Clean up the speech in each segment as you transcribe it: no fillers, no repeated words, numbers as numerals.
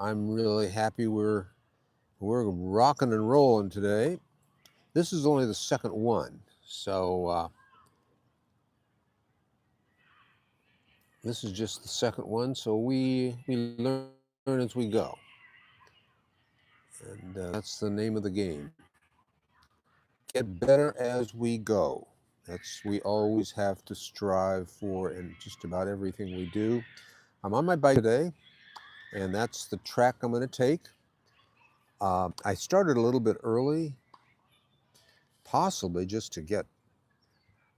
I'm really happy we're rocking and rolling today. This is only the second one, so this is just the second one. So we learn as we go, and that's the name of the game. Get better as we go. That's we always have to strive for in just about everything we do. I'm on my bike today, and that's the track I'm going to take. I started a little bit early, possibly just to get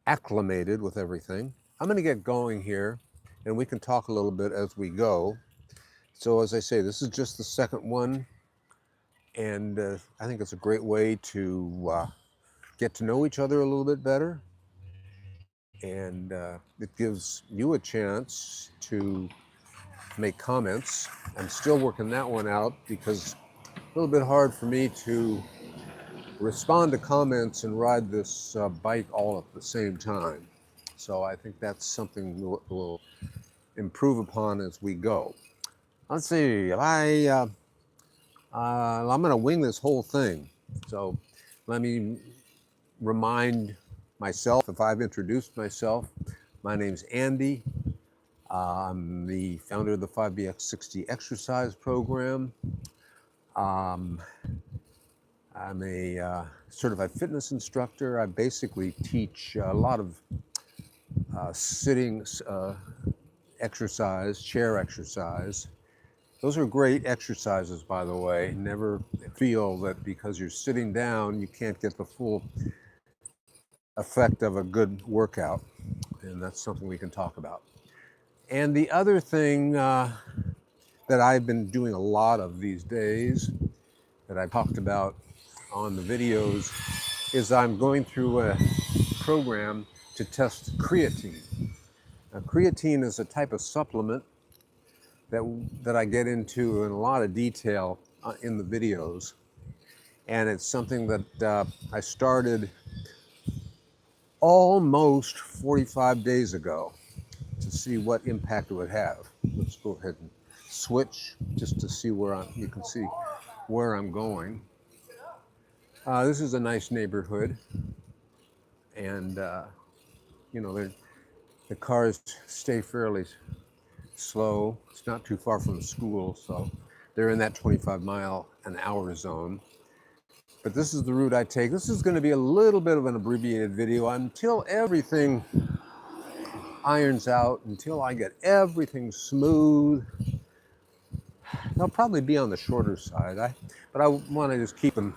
acclimated with everything. I'm going to get going here and we can talk a little bit as we go. So, as I say, this is just the second one, and I think it's a great way to get to know each other a little bit better. And it gives you a chance to make comments. I'm still working that one out because a little bit hard for me to respond to comments and ride this bike all at the same time. So I think that's something we'll improve upon as we go. Let's see. I'm going to wing this whole thing. So let me remind myself if I've introduced myself. My name's Andy. I'm the founder of the 5BX60 exercise program. I'm a certified fitness instructor. I basically teach a lot of sitting exercise, chair exercise. Those are great exercises, by the way. Never feel that because you're sitting down, you can't get the full effect of a good workout. And that's something we can talk about. And the other thing that I've been doing a lot of these days that I talked about on the videos is I'm going through a program to test creatine. Now, creatine is a type of supplement that I get into in a lot of detail in the videos. And it's something that I started almost 45 days ago to see what impact it would have. Let's go ahead and switch just to see you can see where I'm going. This is a nice neighborhood, and you know, the cars stay fairly slow. It's not too far from the school, so they're in that 25-mile-an-hour zone. But this is the route I take. This is going to be a little bit of an abbreviated video until everything irons out, until I get everything smooth. They'll probably be on the shorter side, but I want to just keep them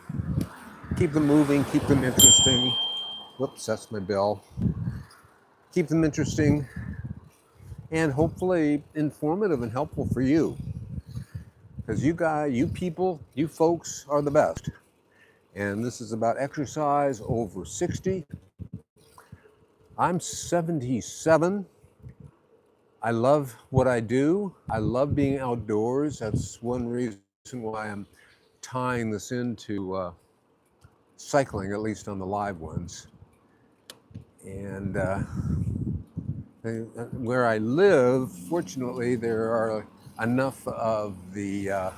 moving, keep them interesting. Whoops, that's my bell. Keep them interesting and hopefully informative and helpful for you. Because you people, you folks are the best. And this is about exercise over 60. I'm 77. I love what I do. I love being outdoors. That's one reason why I'm tying this into cycling, at least on the live ones. And where I live, fortunately, there are enough of the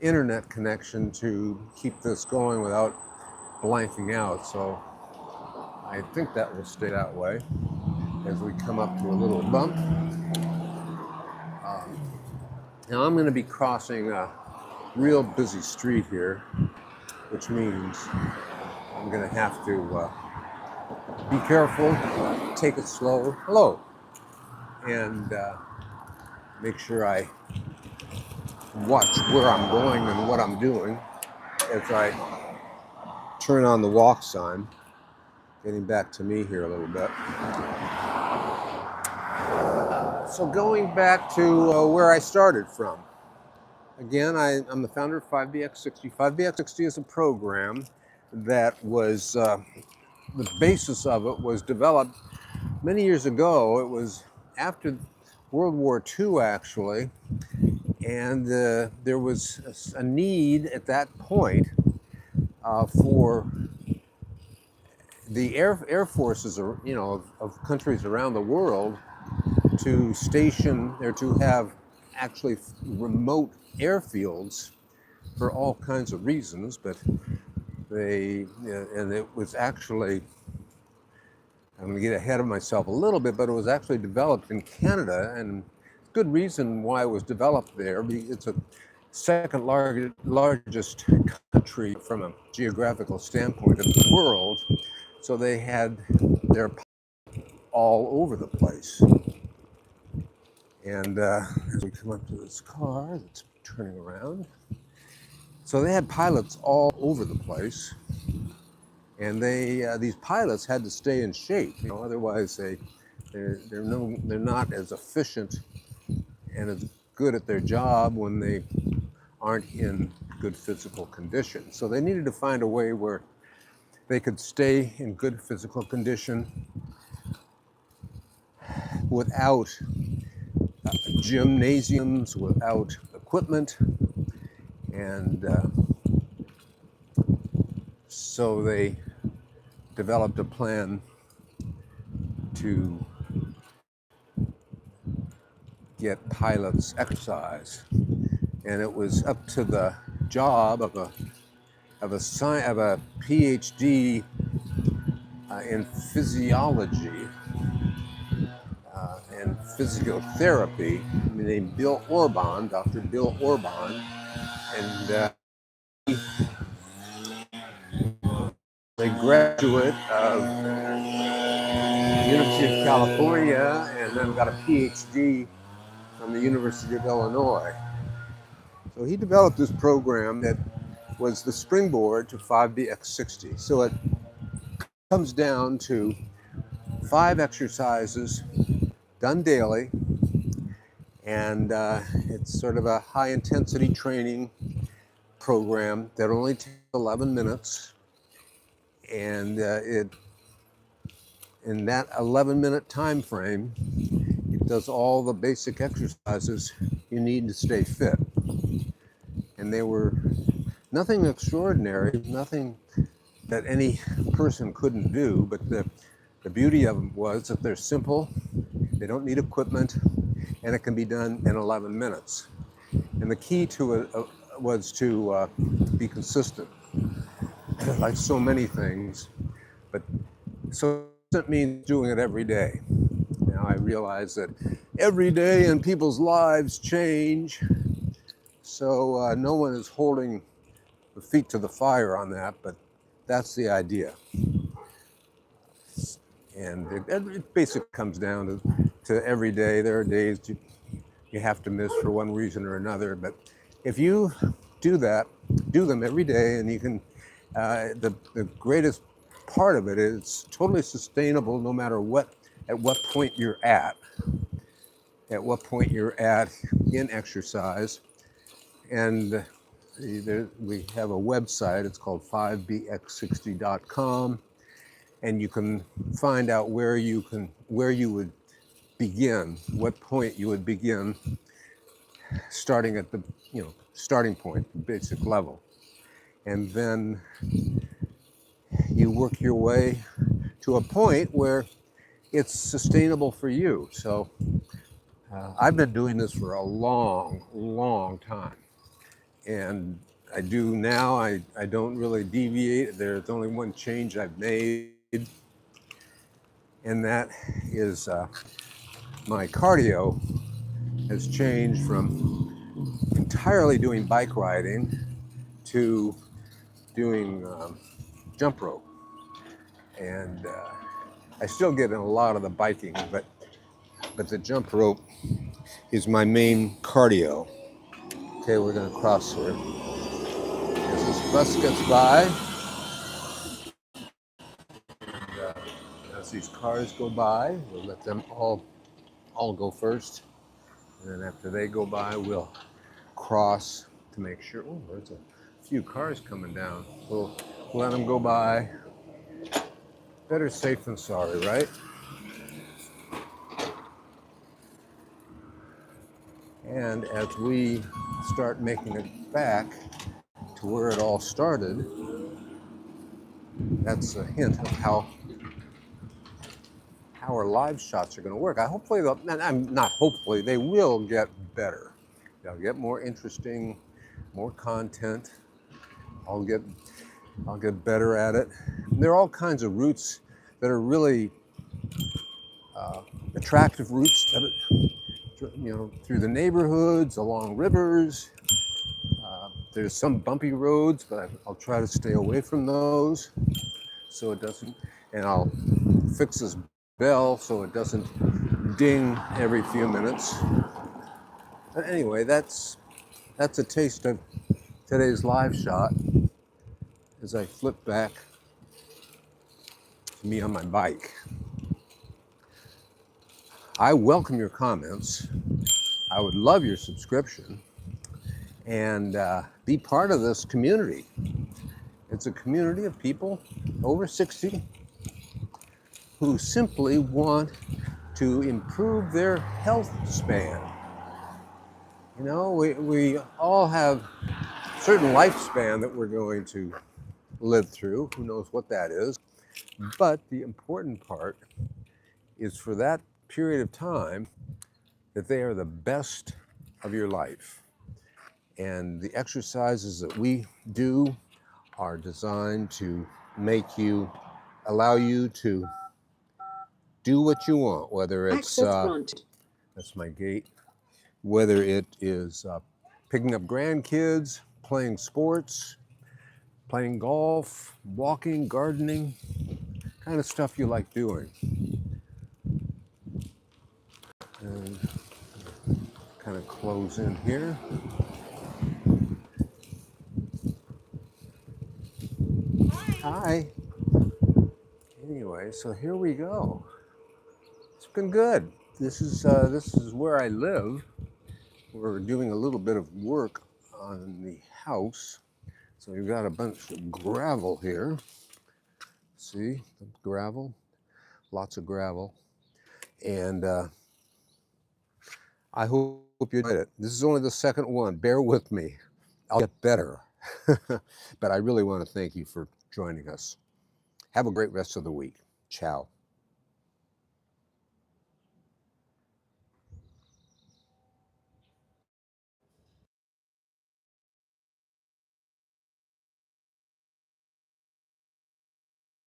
internet connection to keep this going without blanking out. So I think that will stay that way as we come up to a little bump. Now I'm going to be crossing a real busy street here, which means I'm going to have to be careful, take it slow, hello, and make sure I watch where I'm going and what I'm doing as I turn on the walk sign. Getting back to me here a little bit. So going back to where I started from. Again, I'm the founder of 5BX60. 5BX60 is a program that was, the basis of it was developed many years ago. It was after World War II, actually, and there was a need at that point for the air forces, of countries around the world to station or to have actually remote airfields for all kinds of reasons, but and it was actually, I'm going to get ahead of myself a little bit, but it was actually developed in Canada, and good reason why it was developed there. It's a second largest country from a geographical standpoint in the world, so they had their all over the place. And as we come up to this car that's turning around, so they had pilots all over the place, and these pilots had to stay in shape, otherwise they're not as efficient and as good at their job when they aren't in good physical condition. So they needed to find a way where they could stay in good physical condition without gymnasiums, without equipment, and so they developed a plan to get pilots exercise, and it was up to the job of a PhD in physiology and physiotherapy named Bill Orban, Dr. Bill Orban, and a graduate of the University of California, and then got a PhD from the University of Illinois. So he developed this program that was the springboard to 5BX60. So it comes down to 5 exercises done daily, and it's sort of a high intensity training program that only takes 11 minutes, and in that 11-minute time frame, it does all the basic exercises you need to stay fit. And they were nothing extraordinary, nothing that any person couldn't do, but the beauty of them was that they're simple, they don't need equipment, and it can be done in 11 minutes. And the key to it was to be consistent, like so many things. But so it means doing it every day. Now I realize that every day in people's lives change, so no one is holding the feet to the fire on that, but that's the idea. And it basically comes down to every day. There are days you have to miss for one reason or another, but if you do them every day, and you can, the greatest part of it is totally sustainable no matter at what point you're at in exercise. And we have a website, it's called 5bx60.com, and you can find out where you would begin, what point you would begin, starting at the starting point, basic level. And then you work your way to a point where it's sustainable for you. So I've been doing this for a long, long time. And I do now, I don't really deviate. There's only one change I've made, and that is my cardio has changed from entirely doing bike riding to doing jump rope. And I still get in a lot of the biking, but the jump rope is my main cardio. Okay, we're going to cross here. As this bus gets by, and as these cars go by, we'll let them all go first. And then after they go by, we'll cross to make sure. Oh, there's a few cars coming down. We'll let them go by. Better safe than sorry, right? And as we start making it back to where it all started, that's a hint of how our live shots are going to work. Hopefully, they will get better. I'll get more interesting, more content. I'll get better at it. And there are all kinds of routes that are really attractive routes that are, through the neighborhoods, along rivers. There's some bumpy roads, but I'll try to stay away from those so it doesn't, and I'll fix this bell so it doesn't ding every few minutes. But anyway, that's a taste of today's live shot as I flip back to me on my bike. I welcome your comments. I would love your subscription and be part of this community. It's a community of people over 60 who simply want to improve their health span. You know, we all have a certain lifespan that we're going to live through. Who knows what that is? But the important part is for that period of time that they are the best of your life. And the exercises that we do are designed to allow you to do what you want, whether it's, that's my gate, whether it is picking up grandkids, playing sports, playing golf, walking, gardening, kind of stuff you like doing. And kind of close in here. Hi. Anyway, so here we go. It's been good. This is where I live. We're doing a little bit of work on the house. So we've got a bunch of gravel here. See, the gravel, lots of gravel. And I hope you enjoyed it. This is only the second one. Bear with me. I'll get better. But I really want to thank you for joining us. Have a great rest of the week. Ciao.